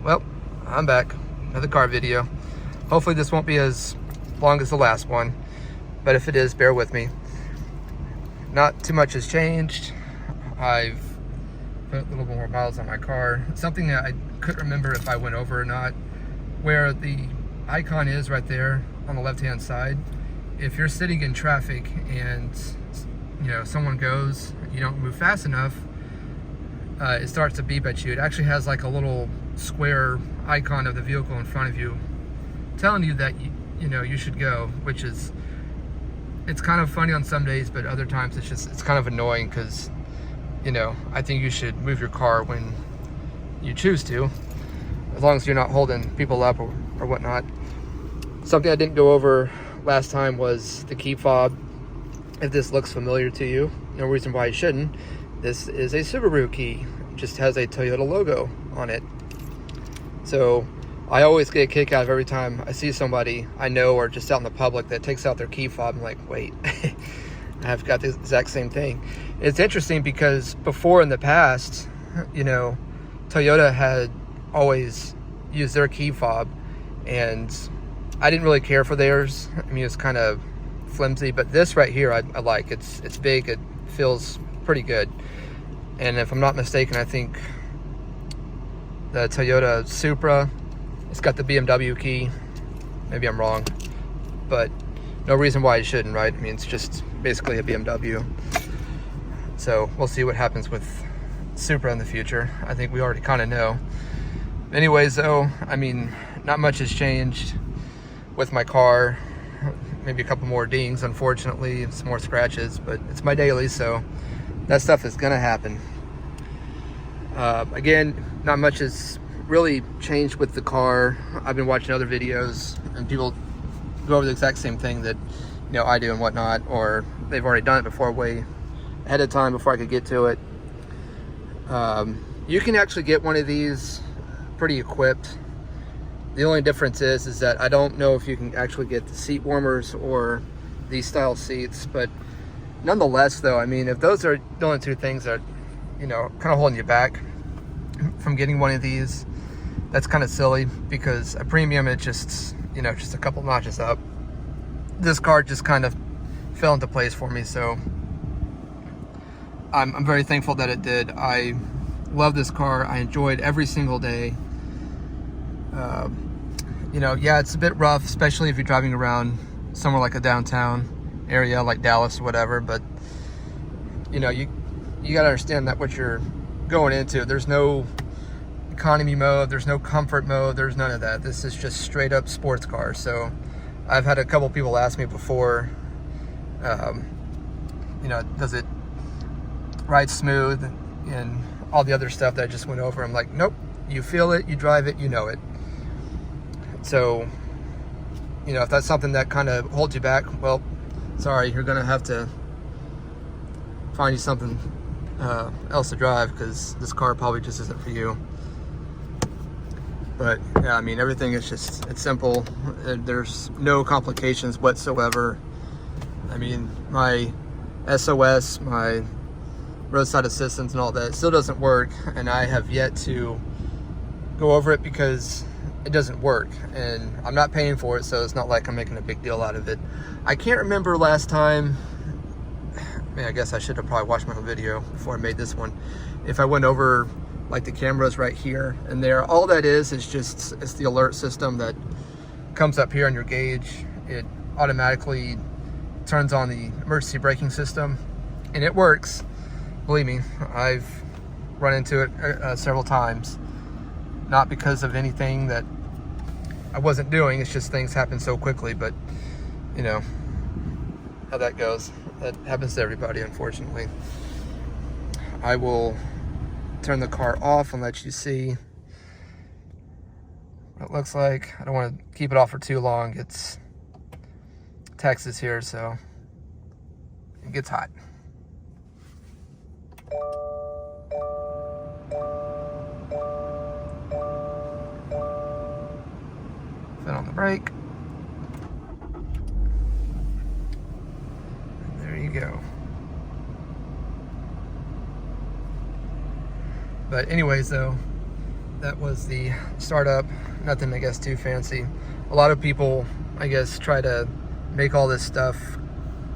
Well, I'm back. Another car video. Hopefully this won't be as long as the last one, but if it is, bear with me. Not too much has changed. I've put a little more miles on my car. Something that I couldn't remember if I went over or not, where the icon is right there on the left-hand side. If you're sitting in traffic and someone goes, you don't move fast enough, it starts to beep at you. It actually has like a little square icon of the vehicle in front of you telling you that you should go, which is, it's kind of funny on some days, but other times it's kind of annoying because I think you should move your car when you choose to, as long as you're not holding people up or whatnot. Something I didn't go over last time was the key fob. If this looks familiar to you, no reason why you shouldn't. This is a Subaru key. It just has a Toyota logo on it. So I always get a kick out of every time I see somebody I know or just out in the public that takes out their key fob. I'm like, wait, I've got the exact same thing. It's interesting because before in the past, Toyota had always used their key fob, and I didn't really care for theirs. I mean, it's kind of flimsy, but this right here I like. It's big, it feels pretty good. And if I'm not mistaken, I think the Toyota Supra, it's got the BMW key. Maybe I'm wrong, but no reason why you shouldn't, right? I mean, it's just basically a BMW. So we'll see what happens with Supra in the future. I think we already kind of know. Anyways, though, I mean, not much has changed with my car. Maybe a couple more dings, unfortunately, some more scratches, but it's my daily, so that stuff is gonna happen. Again, not much has really changed with the car. I've been watching other videos and people go over the exact same thing that I do and whatnot, or they've already done it before, way ahead of time before I could get to it. You can actually get one of these pretty equipped. The only difference is that I don't know if you can actually get the seat warmers or these style seats, but nonetheless, though, I mean, if those are the only two things that kind of holding you back from getting one of these, that's kind of silly, because a premium, it just just a couple notches up. This car just kind of fell into place for me, so I'm very thankful that it did. I love this car. I enjoyed every single day. Yeah, it's a bit rough, especially if you're driving around somewhere like a downtown area like Dallas or whatever, but you gotta understand that what you're going into, there's no economy mode, there's no comfort mode, there's none of that. This is just straight up sports car. So I've had a couple people ask me before, does it ride smooth and all the other stuff that I just went over. I'm like, nope, you feel it, you drive it, you know it. So if that's something that kind of holds you back, well, sorry, you're gonna have to find you something else to drive, because this car probably just isn't for you. But yeah, I mean, everything is it's simple. There's no complications whatsoever. I mean, my SOS, my roadside assistance and all that, still doesn't work, and I have yet to go over it because it doesn't work, and I'm not paying for it, so it's not like I'm making a big deal out of it. I can't remember last time. I guess I should have probably watched my own video before I made this one. If I went over like the cameras right here and there, all that is just, it's the alert system that comes up here on your gauge. It automatically turns on the emergency braking system, and it works. Believe me, I've run into it several times. Not because of anything that I wasn't doing, it's just things happen so quickly, but how that goes. That happens to everybody, unfortunately. I will turn the car off and let you see what it looks like. I don't want to keep it off for too long. It's Texas here, so it gets hot. Foot on the brake. And there you go. But anyways, though, that was the startup. Nothing, I guess, too fancy. A lot of people, I guess, try to make all this stuff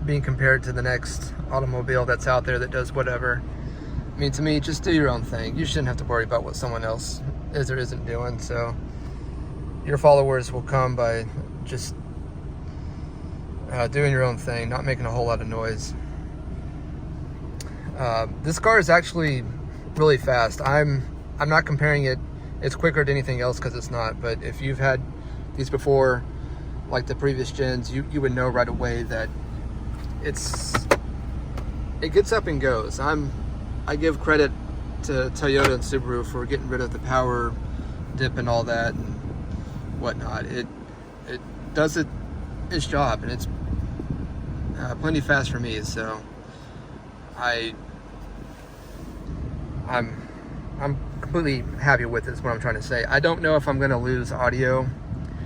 being compared to the next automobile that's out there that does whatever. I mean, to me, just do your own thing. You shouldn't have to worry about what someone else is or isn't doing. So your followers will come by just doing your own thing, not making a whole lot of noise. This car is actually really fast. I'm not comparing it. It's quicker than anything else because it's not. But if you've had these before, like the previous gens, you would know right away that it gets up and goes. I give credit to Toyota and Subaru for getting rid of the power dip and all that and whatnot. It does its job, and it's plenty fast for me. So I'm completely happy with this. What I'm trying to say. I don't know if I'm going to lose audio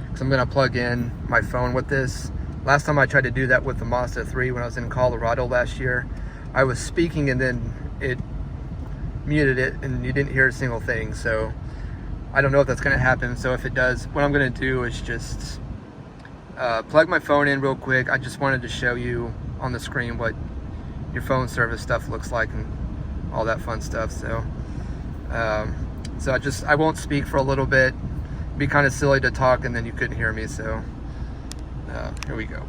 because I'm going to plug in my phone with this. Last time I tried to do that with the Mazda 3 when I was in Colorado last year, I was speaking and then it muted it and you didn't hear a single thing. So I don't know if that's going to happen. So if it does, what I'm going to do is just plug my phone in real quick. I just wanted to show you on the screen what your phone service stuff looks like and all that fun stuff. So I won't speak for a little bit. It'd be kind of silly to talk and then you couldn't hear me. So here we go.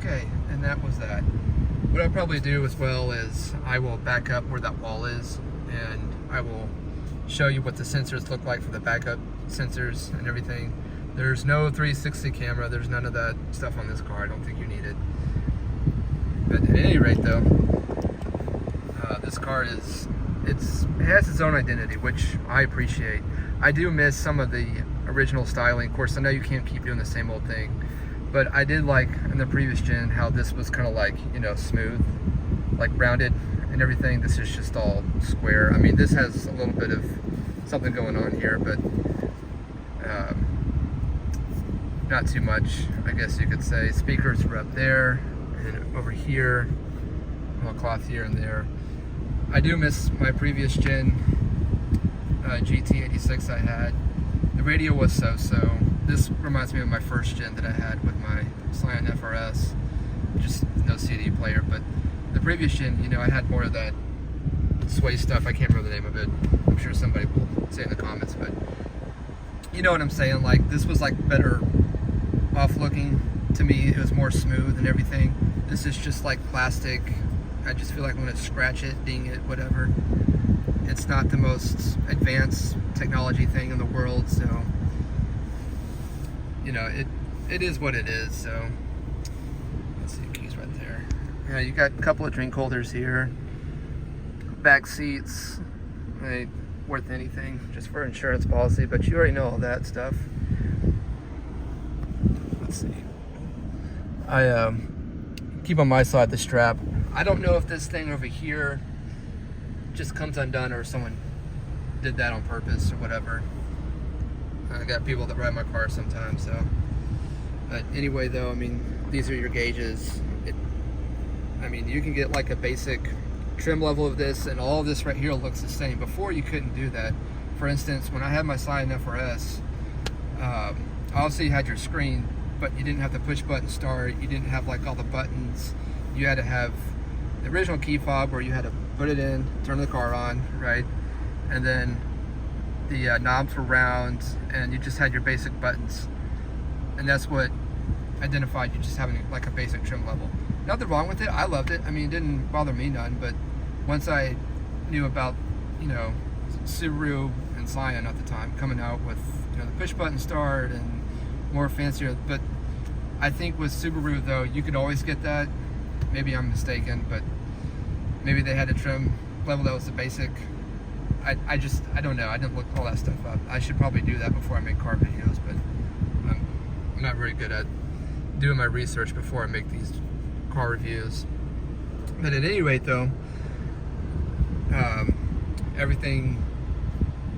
Okay, and that was that. What I'll probably do as well is I will back up where that wall is and I will show you what the sensors look like for the backup sensors and everything. There's no 360 camera, there's none of that stuff on this car. I don't think you need it. But at any rate though, this car it has its own identity, which I appreciate. I do miss some of the original styling. Of course, I know you can't keep doing the same old thing. But I did like in the previous gen how this was kind of like, you know, smooth, like rounded and everything. This is just all square. I mean, this has a little bit of something going on here, but not too much, I guess you could say. Speakers are up there and over here, a cloth here and there. I do miss my previous gen GT86 I had. The radio was so-so. This reminds me of my first gen that I had with my Scion FRS, just no CD player. But the previous gen, you know, I had more of that sway stuff. I can't remember the name of it. I'm sure somebody will say in the comments, but you know what I'm saying. Like, this was like better off looking to me. It was more smooth and everything. This is just like plastic. I just feel like I'm gonna scratch it, ding it, whatever. It's not the most advanced technology thing in the world, so you know, it is what it is. So let's see, keys right there. Yeah, you got a couple of drink holders here. Back seats, ain't worth anything, just for insurance policy, but you already know all that stuff. Let's see. I keep on my side the strap. I don't know if this thing over here just comes undone or someone did that on purpose or whatever. I got people that ride my car sometimes, so. But anyway, though, I mean, these are your gauges. I mean, you can get like a basic trim level of this, and all of this right here looks the same. Before, you couldn't do that. For instance, when I had my Scion FRS, obviously you had your screen, but you didn't have the push button start. You didn't have like all the buttons. You had to have the original key fob where you had to put it in, turn the car on, right? And then the knobs were round, and you just had your basic buttons. And that's what identified you just having like a basic trim level. Nothing wrong with it. I loved it. I mean, it didn't bother me none, but once I knew about, you know, Subaru and Scion at the time coming out with, you know, the push button start and more fancier. But I think with Subaru though, you could always get that. Maybe I'm mistaken, but maybe they had a trim level that was the basic. I don't know. I didn't look all that stuff up. I should probably do that before I make car videos, but I'm not very good at doing my research before I make these car reviews. But at any rate though, everything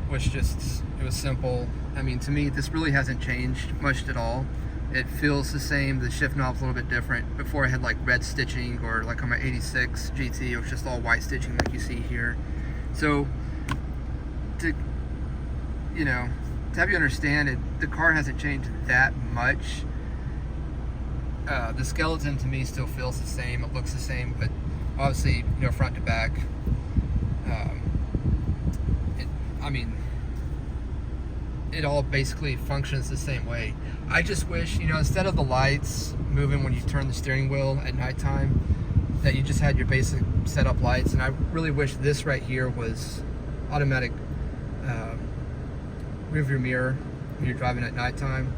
was just, it was simple. I mean, to me, this really hasn't changed much at all. It feels the same. The shift knob's a little bit different. Before I had like red stitching, or like on my 86 GT, it was just all white stitching like you see here. So to, you know, to have you understand it, the car hasn't changed that much. The skeleton to me still feels the same. It looks the same, but obviously, you know, front to back, I mean, it all basically functions the same way. I just wish, you know, instead of the lights moving when you turn the steering wheel at nighttime, that you just had your basic setup lights. And I really wish this right here was automatic rear view mirror when you're driving at nighttime.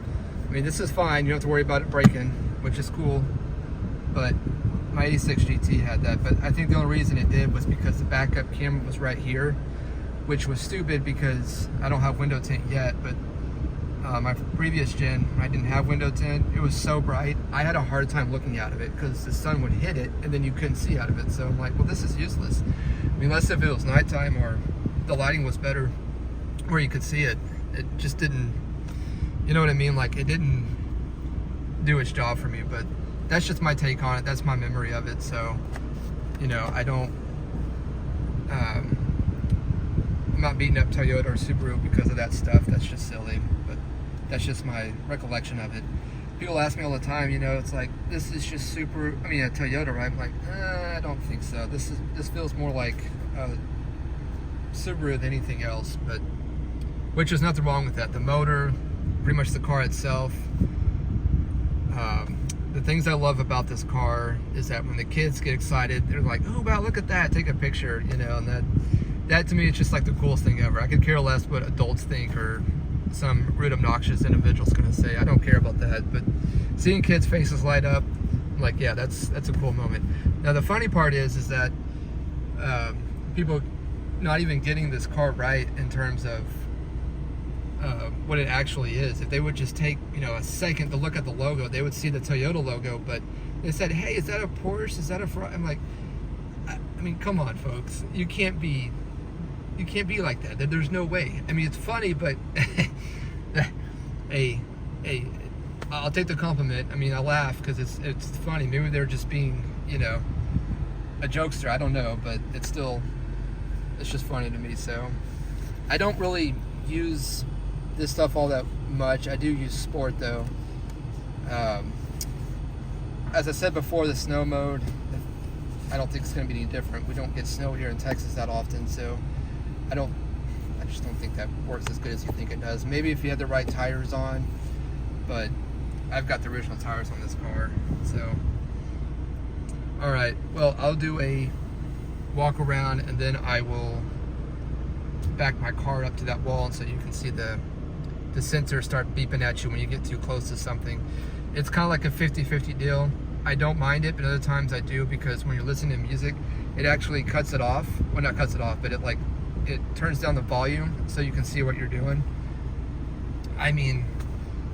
I mean, this is fine. You don't have to worry about it breaking, which is cool. But my 86 GT had that. But I think the only reason it did was because the backup camera was right here, which was stupid because I don't have window tint yet. But my previous gen, when I didn't have window tint, it was so bright, I had a hard time looking out of it because the sun would hit it and then you couldn't see out of it. So I'm like, well, this is useless. I mean, unless if it was nighttime or the lighting was better where you could see it, it just didn't, you know what I mean? Like, it didn't do its job for me. But that's just my take on it. That's my memory of it. So, you know, I don't, I'm not beating up Toyota or Subaru because of that stuff. That's just silly. But that's just my recollection of it. People ask me all the time, you know, it's like, this is just Subaru, I mean, a Toyota, right? I'm like, I don't think so. This feels more like Subaru than anything else. But which is nothing wrong with that. The motor, pretty much the car itself. The things I love about this car is that when the kids get excited, they're like, oh wow, look at that, take a picture, you know. And that to me is just like the coolest thing ever. I could care less what adults think or some rude, obnoxious individual's gonna say. I don't care about that. But seeing kids' faces light up, I'm like, yeah, that's a cool moment. Now the funny part is that people not even getting this car right in terms of what it actually is. If they would just take, you know, a second to look at the logo, they would see the Toyota logo. But they said, hey, is that a Porsche? Is that a Ferrari? I'm like, I mean, come on, folks. You can't be like that. There's no way. I mean, it's funny, but hey, I'll take the compliment. I mean, I laugh because it's funny. Maybe they're just being, you know, a jokester. I don't know, but it's just funny to me. So I don't really use this stuff all that much. I do use sport though. As I said before, the snow mode, I don't think it's going to be any different. We don't get snow here in Texas that often, so I just don't think that works as good as you think it does. Maybe if you had the right tires on, but I've got the original tires on this car. So all right, well, I'll do a walk around and then I will back my car up to that wall so you can see the sensor start beeping at you when you get too close to something. It's kind of like a 50-50 deal. I don't mind it, but other times I do, because when you're listening to music, it actually cuts it off. Well, not cuts it off, but it turns down the volume so you can see what you're doing. I mean,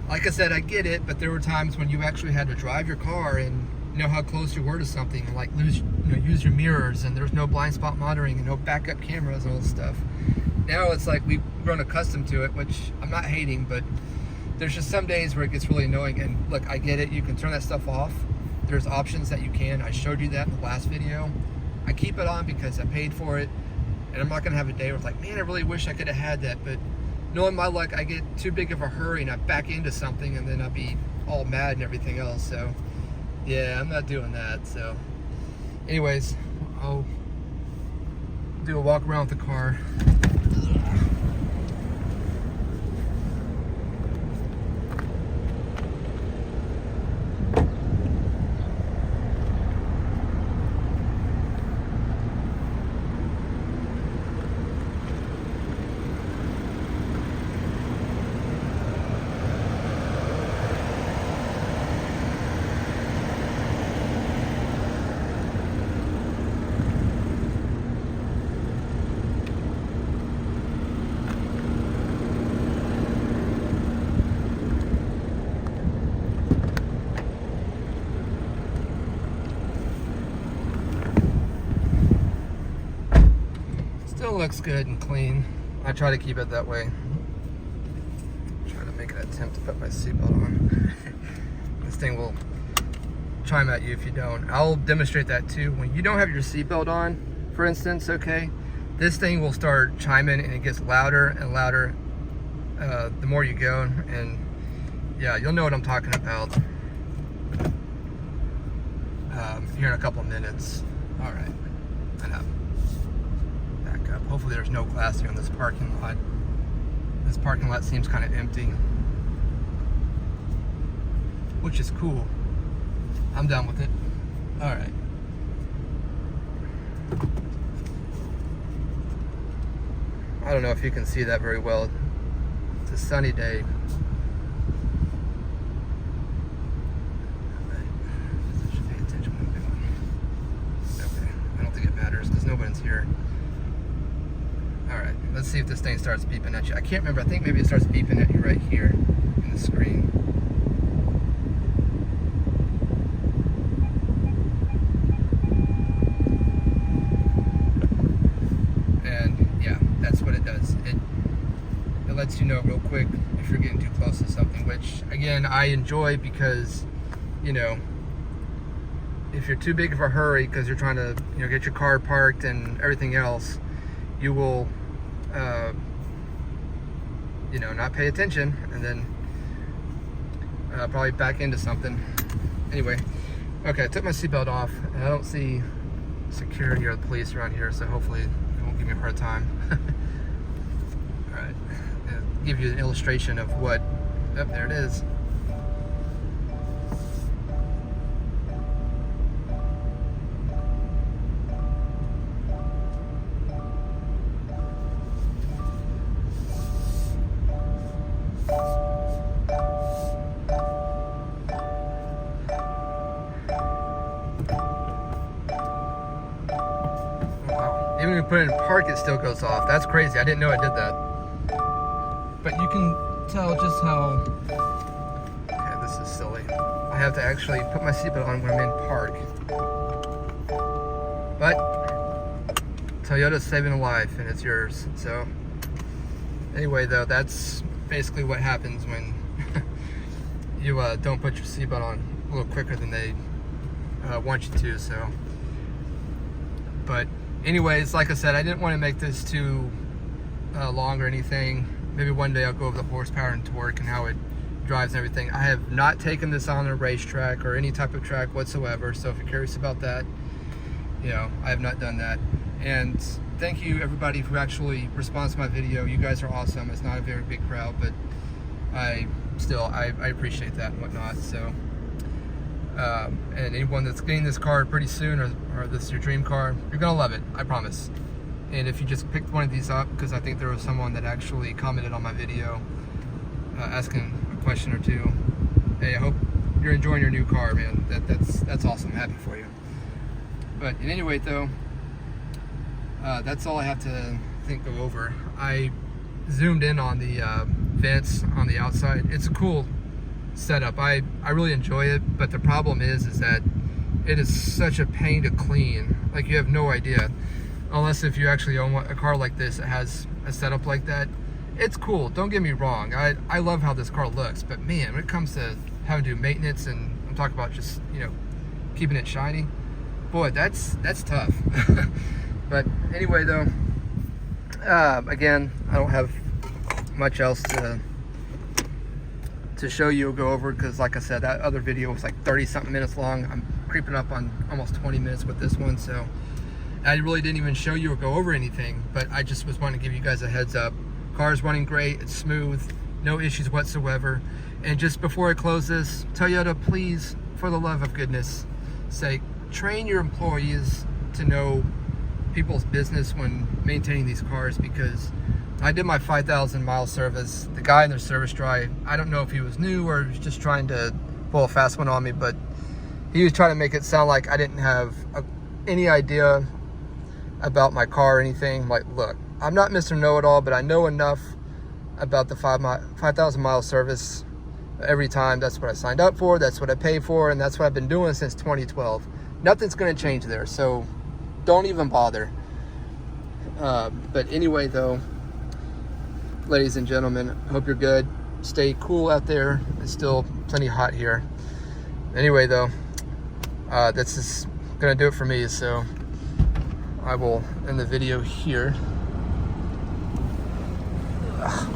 like I said, I get it, but there were times when you actually had to drive your car and know how close you were to something, and like use your mirrors, and there's no blind spot monitoring and no backup cameras and all this stuff. Now it's like we've grown accustomed to it, which I'm not hating, but there's just some days where it gets really annoying. And look, I get it, you can turn that stuff off. There's options that you can. I showed you that in the last video. I keep it on because I paid for it, and I'm not gonna have a day where it's like, man, I really wish I could have had that. But knowing my luck, I get too big of a hurry and I back into something and then I'll be all mad and everything else. So yeah, I'm not doing that. So anyways, I'll do a walk around with the car. looks good and clean. I try to keep it that way. Try to make an attempt to put my seatbelt on. This thing will chime at you if you don't. I'll demonstrate that too. When you don't have your seatbelt on, for instance, okay, this thing will start chiming and it gets louder and louder the more you go, and yeah, you'll know what I'm talking about here in a couple of minutes. All right, enough. Back up. Hopefully there's no glass here in this parking lot. This parking lot seems kind of empty, which is cool. I'm done with it. All right. I don't know if you can see that very well. It's a sunny day. I should pay attention when I'm doing. Okay, I don't think it matters because nobody's here. All right, let's see if this thing starts beeping at you. I can't remember. I think maybe it starts beeping at you right here in the screen. That's what it does. It lets you know real quick if you're getting too close to something, which again I enjoy because, you know, if you're too big of a hurry because you're trying to, you know, get your car parked and everything else, you will you know, not pay attention and then probably back into something. Anyway, okay, I took my seatbelt off and I don't see security or the police around here, so hopefully it won't give me a hard time. All right, I'll give you an illustration of what, oh, there it is. Even when you put it in park, it still goes off. That's crazy. I didn't know I did that. But you can tell just how... Okay, this is silly. I have to actually put my seatbelt on when I'm in park. But Toyota's saving a life, and it's yours. So anyway, though, that's basically what happens when you don't put your seatbelt on a little quicker than they want you to. So, but anyways, like I said, I didn't want to make this too long or anything. Maybe one day I'll go over the horsepower and torque and how it drives and everything. I have not taken this on a racetrack or any type of track whatsoever, so if you're curious about that, you know, I have not done that. And thank you everybody who actually responds to my video. You guys are awesome. It's not a very big crowd, but I appreciate that and whatnot. So and anyone that's getting this car pretty soon, or this is your dream car, you're gonna love it, I promise. And if you just picked one of these up, because I think there was someone that actually commented on my video asking a question or two, hey, I hope you're enjoying your new car, man. That's awesome. I'm happy for you. But in any way, though, that's all I have to go over. I zoomed in on the vents on the outside. It's a cool setup. I really enjoy it, but the problem is that it is such a pain to clean. Like, you have no idea, unless if you actually own a car like this that has a setup like that. It's cool, don't get me wrong. I love how this car looks, but man, when it comes to having to do maintenance, and I'm talking about just, you know, keeping it shiny, boy, that's tough. But anyway, though, again, I don't have much else to show you or go over, because like I said, that other video was like 30 something minutes long. I'm creeping up on almost 20 minutes with this one, so I really didn't even show you or go over anything, but I just was wanting to give you guys a heads up. Car's running great, it's smooth, no issues whatsoever. And just before I close this, Toyota, please, for the love of goodness sake, train your employees to know people's business when maintaining these cars, because I did my 5,000 mile service. The guy in the service drive, I don't know if he was new or was just trying to pull a fast one on me, but he was trying to make it sound like I didn't have any idea about my car or anything. Like, look, I'm not Mr. Know-It-All, but I know enough about the 5,000 mile service every time. That's what I signed up for, that's what I pay for, and that's what I've been doing since 2012. Nothing's gonna change there, so don't even bother. But anyway, though, ladies and gentlemen, hope you're good. Stay cool out there. It's still plenty hot here. Anyway, though, that's just gonna do it for me. So I will end the video here. Ugh.